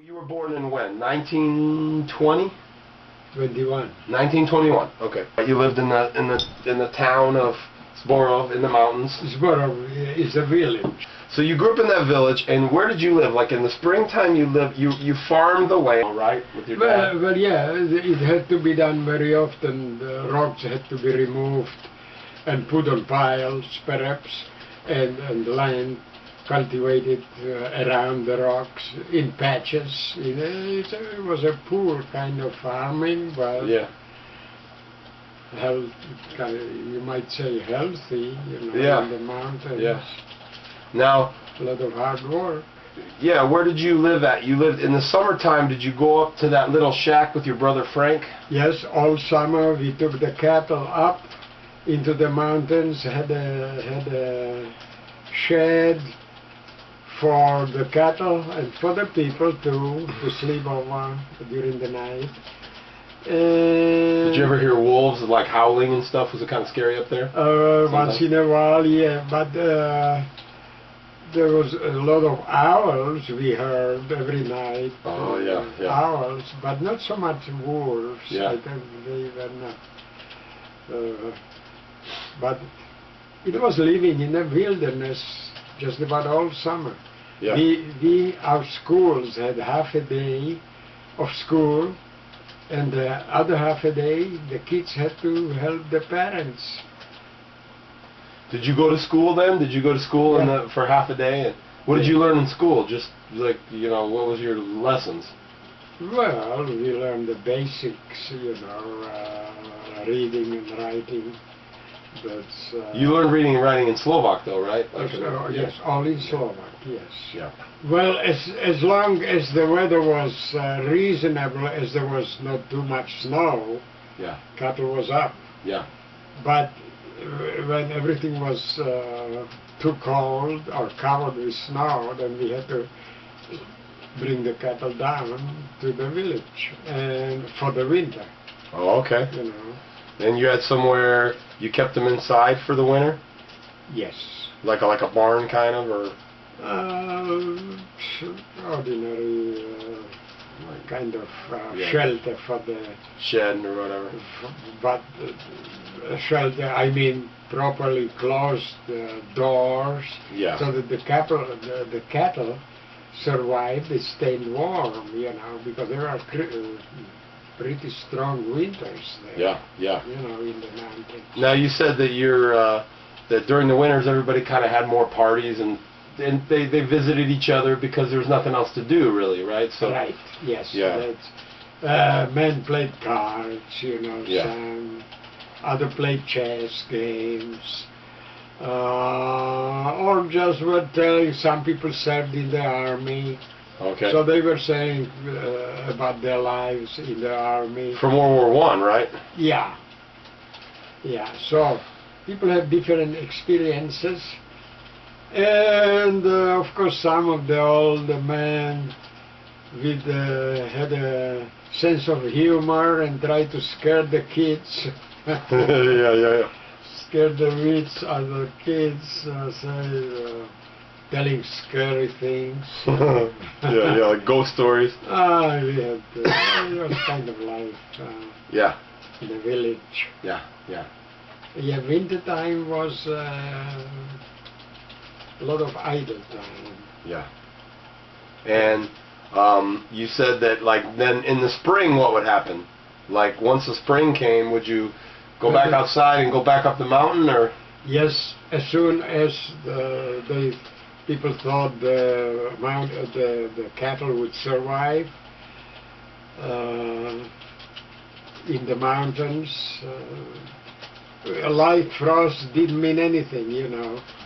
You were born in when? 1920? 21. 1921. Okay. You lived in the town of Zborov in the mountains. Zborov is a village. So you grew up in that village, and where did you live? Like in the springtime, you farmed the land, right, with your dad? Well, yeah, it had to be done very often. The rocks had to be removed and put on piles, perhaps, and land cultivated around the rocks in patches. You know, it was a poor kind of farming, but yeah. You might say healthy, yeah. in the mountains. Yeah. Now, a lot of hard work. Yeah, where did you live at? You lived in the summertime. Did you go up to that little shack with your brother Frank? Yes, all summer we took the cattle up into the mountains, had a shed for the cattle and for the people to sleep over during the night. Did you ever hear wolves like howling and stuff? Was it kind of scary up there? Once in a while, yeah, but there was a lot of owls we heard every night. Oh, yeah, yeah. Owls, but not so much wolves. Yeah. I think they were not. But it was living in the wilderness just about all summer. Yeah. Our schools had half a day of school, and the other half a day the kids had to help the parents. Did you go to school then? Did you go to school for half a day? And what did you learn in school? Just like, what was your lessons? Well, we learned the basics, reading and writing. That's, you learned reading and writing in Slovak though, right? Yes, all in Slovak, yes. Yeah. Well, as long as the weather was reasonable, as there was not too much snow, yeah, cattle was up. Yeah. But when everything was too cold or covered with snow, then we had to bring the cattle down to the village and for the winter. Oh, okay. And you had somewhere you kept them inside for the winter? Yes. Like a barn kind of, or? Ordinary kind of shelter for the shed or whatever. But shelter, I mean properly closed doors, yeah, so that the cattle survived. They stayed warm, because there are pretty strong winters there. Yeah, yeah. In the mountains. Now you said that that during the winters everybody kind of had more parties and they visited each other because there was nothing else to do, really, right? So. Right. Yes. Yeah. Men played cards, Yeah. Some other played chess games, or just were telling. Some people served in the army. Okay. So they were saying about their lives in the army. From World War I, right? Yeah. Yeah. So people have different experiences. And of course some of the older men had a sense of humor and tried to scare the kids. yeah. Scare the wits out of the kids, telling scary things. yeah, like ghost stories. We had it was kind of life. Yeah. In the village. Yeah. Yeah, winter time was a lot of idle time. Yeah. And you said that, like, then in the spring, what would happen? Like, once the spring came, would you go back outside and go back up the mountain, or? Yes, as soon as the people thought the cattle would survive in the mountains, a light frost didn't mean anything,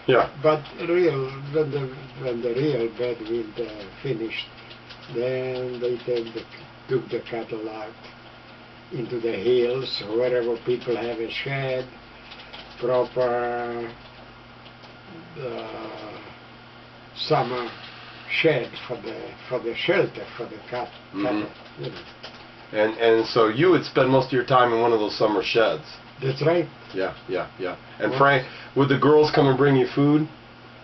Yeah. But when the real bad winter finished, then they took the cattle out into the hills, wherever people have a shed, proper summer shed for the shelter for the cattle. Mm-hmm. And so you would spend most of your time in one of those summer sheds. That's right. Yeah. And Frank, would the girls come and bring you food?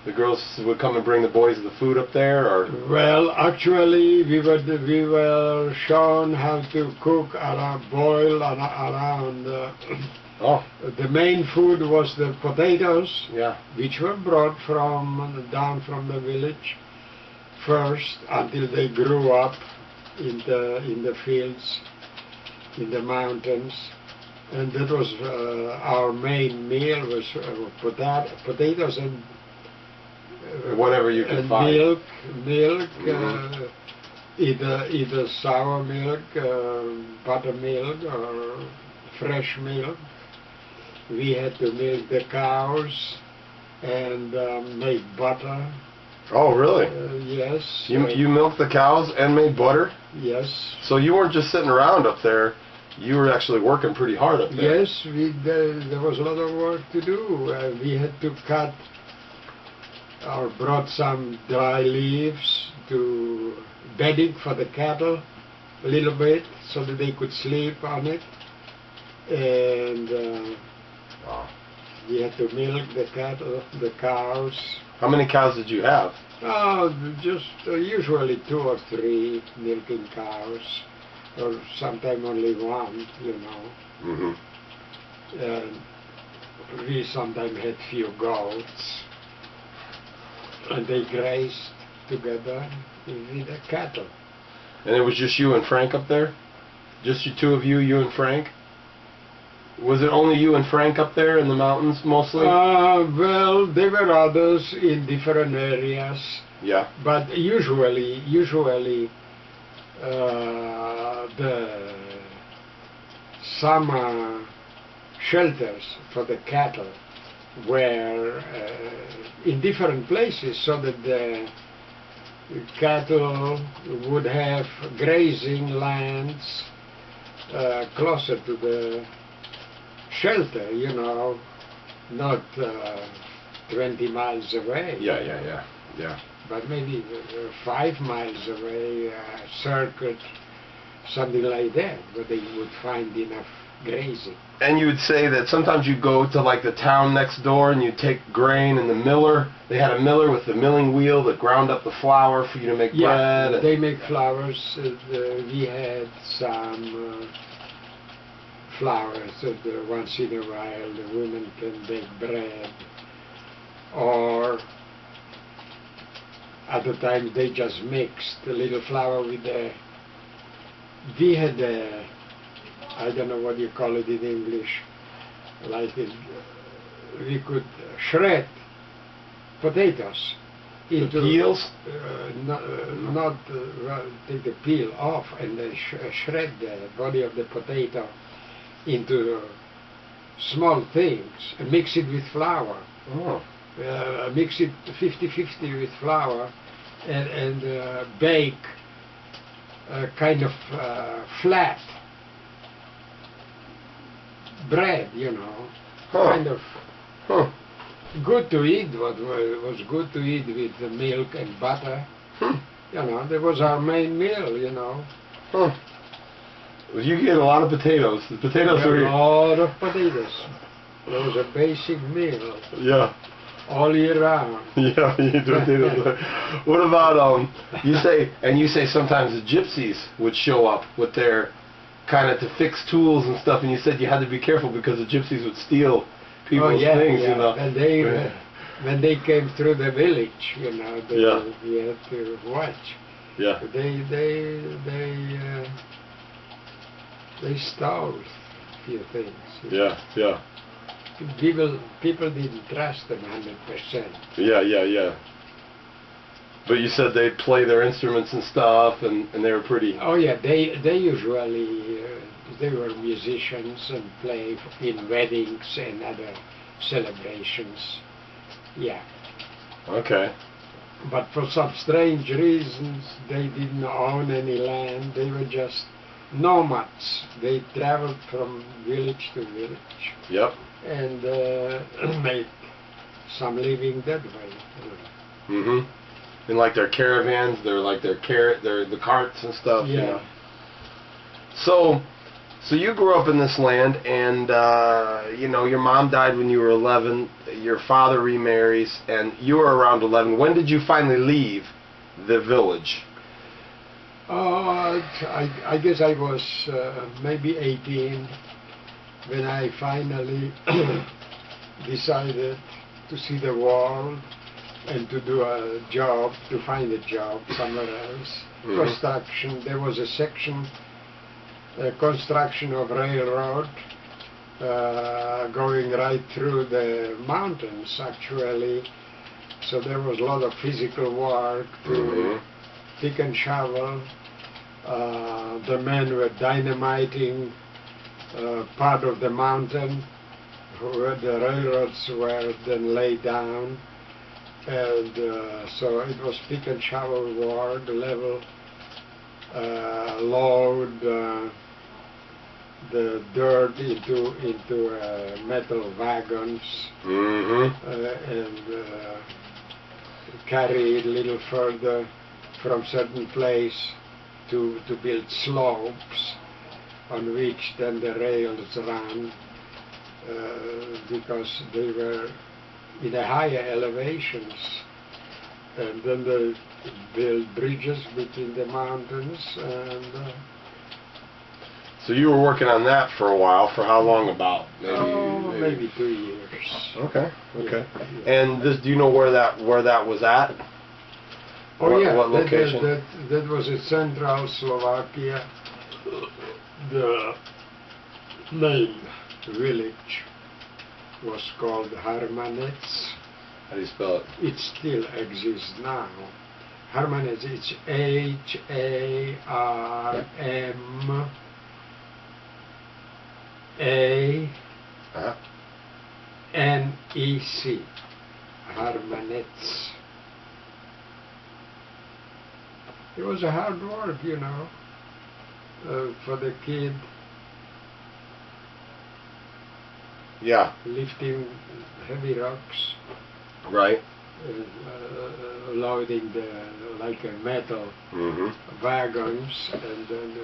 The girls would come and bring the boys the food up there, or? Well, actually, we were shown how to cook boil around. Oh. The main food was the potatoes, Yeah. which were brought down from the village first until they grew up in the fields, in the mountains, and that was our main meal was potatoes and Whatever you could and find. milk, either sour milk, buttermilk, or fresh milk. We had to milk the cows and make butter. Oh, really? Yes. You milked the cows and made butter? Yes. So you weren't just sitting around up there. You were actually working pretty hard up there. Yes, there was a lot of work to do. We had to cut or brought some dry leaves to bedding for the cattle a little bit so that they could sleep on it. And Wow. we had to milk the cattle, the cows. How many cows did you have? Just usually 2 or 3 milking cows, or sometimes only one, you know. Mm-hmm. And we sometimes had few goats, and they grazed together with the cattle. And it was just you and Frank up there? Just you two of you and Frank? Was it only you and Frank up there in the mountains mostly? Well, there were others in different areas. Yeah. But usually the summer shelters for the cattle were in different places so that the cattle would have grazing lands closer to the shelter, you know, not 20 miles away. Yeah. But maybe 5 miles away, circuit, something like that, where they would find enough grazing. And you would say that sometimes you go to like the town next door and you take grain and the miller, they had a miller with the milling wheel that ground up the flour for you to make bread. Yeah, they make flours. We had some flours that once in a while the women can bake bread, or at the time they just mixed a little flour with the. We had I don't know what you call it in English, like we could shred potatoes into peels. Not take the peel off and then shred the body of the potato into small things and mix it with flour. Oh. Mix it 50-50 with flour and bake a kind of flat bread, you know, kind of good to eat. What was good to eat with the milk and butter. You know, that was our main meal, you know. Well, you get a lot of potatoes. The potatoes were a lot of potatoes. It was a basic meal. Yeah. All year round. Yeah, you do potatoes. What about you say sometimes the gypsies would show up with their kind of to fix tools and stuff, and you said you had to be careful because the gypsies would steal people's things, you know. And when they came through the village, you know, we had to watch. Yeah. They stole a few things. Yeah. People didn't trust them 100%. Yeah. But you said they'd play their instruments and stuff, and they were pretty. Oh yeah, they usually they were musicians and play in weddings and other celebrations. Yeah. Okay. But for some strange reasons, they didn't own any land. They were just nomads. They traveled from village to village. Yep. And made some living that way. Mm-hmm. And like their caravans, they're like the carts and stuff. Yeah. You know? So, So you grew up in this land, and you know, your mom died when you were 11. Your father remarries, and you were around 11. When did you finally leave the village? I guess I was maybe 18 when I finally decided to see the world and to do a job, to find a job somewhere else. Construction. There was a section, construction of railroad going right through the mountains, actually. So there was a lot of physical work to pick and shovel. The men were dynamiting part of the mountain where the railroads were then laid down. And so it was pick and shovel work, level, load the dirt into metal wagons, and carry it a little further from certain place to build slopes on which then the rails ran, because they were in the higher elevations, and then they built bridges between the mountains. And so you were working on that for a while. For how long? About maybe 2 years. Okay. Yeah. And do you know where that was at? What location? That was in central Slovakia. The main village was called Harmanec. How do you spell it? It still exists now. Harmanec, it's Harmnec. Harmanec. It was a hard work, you know, for the kid. Yeah. Lifting heavy rocks. Right. Loading like a metal wagons, and then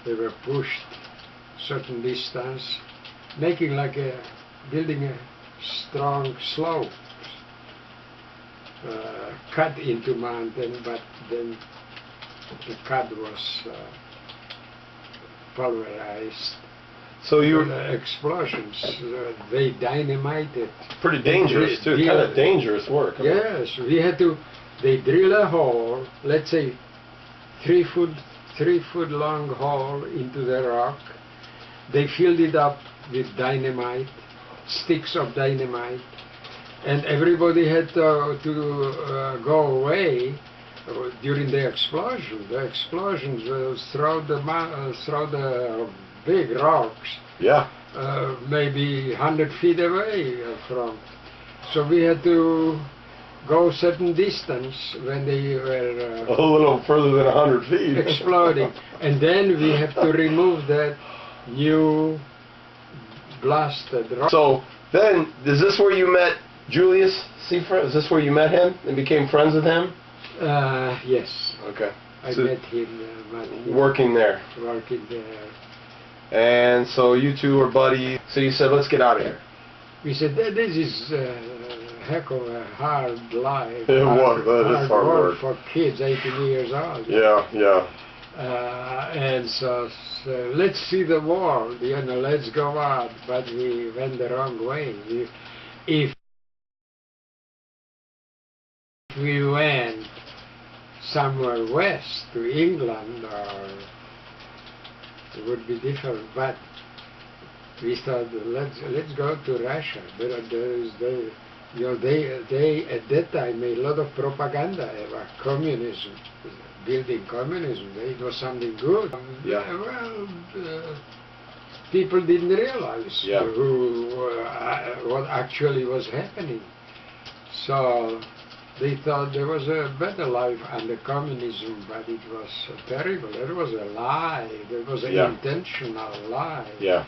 they were pushed certain distance, making like building a strong slope, cut into mountain, but then the cut was pulverized. So you explosions, they dynamited. Pretty dangerous too. Kind of dangerous work. Yes, we had to. They drill a hole, let's say 3 foot long hole into the rock. They filled it up with dynamite, sticks of dynamite, and everybody had to go away during the explosion. The explosions will throw the big rocks, maybe 100 feet away from. So we had to go certain distance when they were a little further than 100 feet exploding, and then we have to remove that new blasted rock. So then, is this where you met Julius Seifert? Is this where you met him and became friends with him? Yes. Okay. I met him. Working there. Working there. And so you two were buddies. So you said, let's get out of here. We said, this is heck of a hard life. It was. That is hard work for kids 18 years old. Yeah. And so let's see the world, let's go out. But we went the wrong way. If we went somewhere west to England, or it would be different. But we thought, let's go to Russia. They at that time made a lot of propaganda about communism, building communism. It was something good. Well, people didn't realize what actually was happening. So they thought there was a better life under communism, but it was terrible. It was a lie. It was an intentional lie. Yeah.